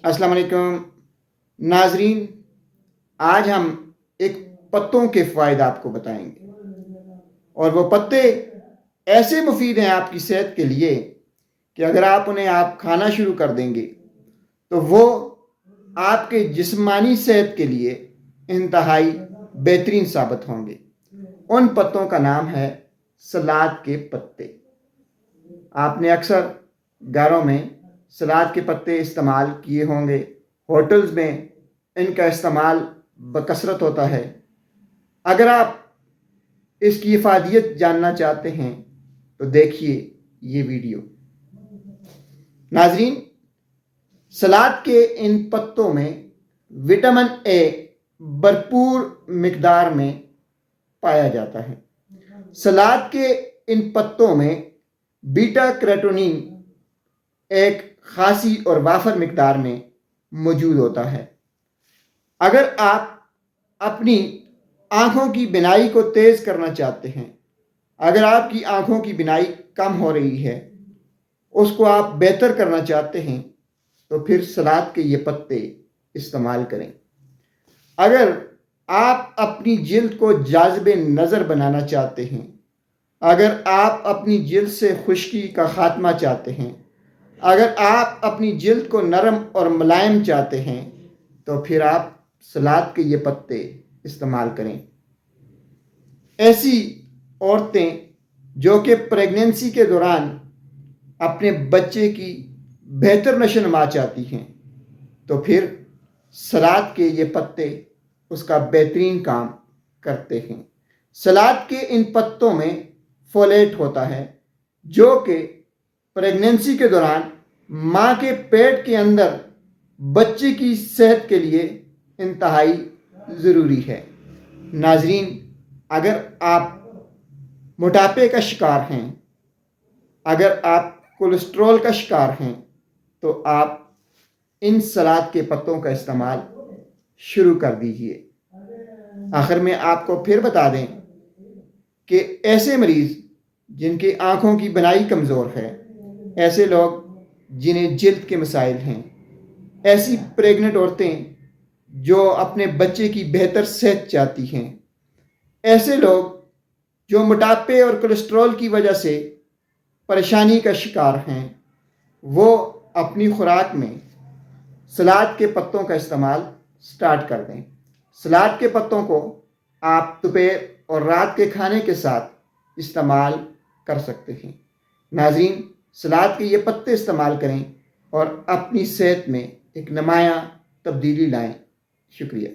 अस्सलाम वालेकुम नाजरीन। आज हम एक पत्तों के फ़ायदे आपको बताएंगे और वो पत्ते ऐसे मुफीद हैं आपकी सेहत के लिए कि अगर आप उन्हें खाना शुरू कर देंगे तो वो आपके जिस्मानी सेहत के लिए इंतहाई बेहतरीन साबित होंगे। उन पत्तों का नाम है सलाद के पत्ते। आपने अक्सर घरों में सलाद के पत्ते इस्तेमाल किए होंगे, होटल्स में इनका इस्तेमाल बकसरत होता है। अगर आप इसकी इफादियत जानना चाहते हैं तो देखिए ये वीडियो। नाजरीन, सलाद के इन पत्तों में विटामिन ए भरपूर मिकदार में पाया जाता है। सलाद के इन पत्तों में बीटा कैरोटीन एक खासी और वाफर मिकदार में मौजूद होता है। अगर आप अपनी आँखों की बिनाई को तेज़ करना चाहते हैं, अगर आपकी आँखों की बिनाई कम हो रही है, उसको आप बेहतर करना चाहते हैं तो फिर सलाद के ये पत्ते इस्तेमाल करें। अगर आप अपनी जिल्द को जाज़िबे नज़र बनाना चाहते हैं, अगर आप अपनी जिल्द से खुश्की का ख़ात्मा चाहते हैं, अगर आप अपनी जिल्द को नरम और मुलायम चाहते हैं तो फिर आप सलाद के ये पत्ते इस्तेमाल करें। ऐसी औरतें जो कि प्रेगनेंसी के दौरान अपने बच्चे की बेहतर नशोनुमा चाहती हैं तो फिर सलाद के ये पत्ते उसका बेहतरीन काम करते हैं। सलाद के इन पत्तों में फोलेट होता है जो कि प्रेगनेंसी के दौरान माँ के पेट के अंदर बच्चे की सेहत के लिए इंतहाई ज़रूरी है। नाजरीन, अगर आप मोटापे का शिकार हैं, अगर आप कोलेस्ट्रॉल का शिकार हैं तो आप इन सलाद के पत्तों का इस्तेमाल शुरू कर दीजिए। आखिर में आपको फिर बता दें कि ऐसे मरीज़ जिनकी आँखों की बिनाई कमज़ोर है, ऐसे लोग जिन्हें जिल्द के मसाइल हैं, ऐसी प्रेग्नेंट औरतें जो अपने बच्चे की बेहतर सेहत चाहती हैं, ऐसे लोग जो मोटापे और कोलेस्ट्रॉल की वजह से परेशानी का शिकार हैं, वो अपनी खुराक में सलाद के पत्तों का इस्तेमाल स्टार्ट कर दें। सलाद के पत्तों को आप दोपहर और रात के खाने के साथ इस्तेमाल कर सकते हैं। नाज़रीन, सलाद के ये पत्ते इस्तेमाल करें और अपनी सेहत में एक नुमायाँ तब्दीली लाएं। शुक्रिया।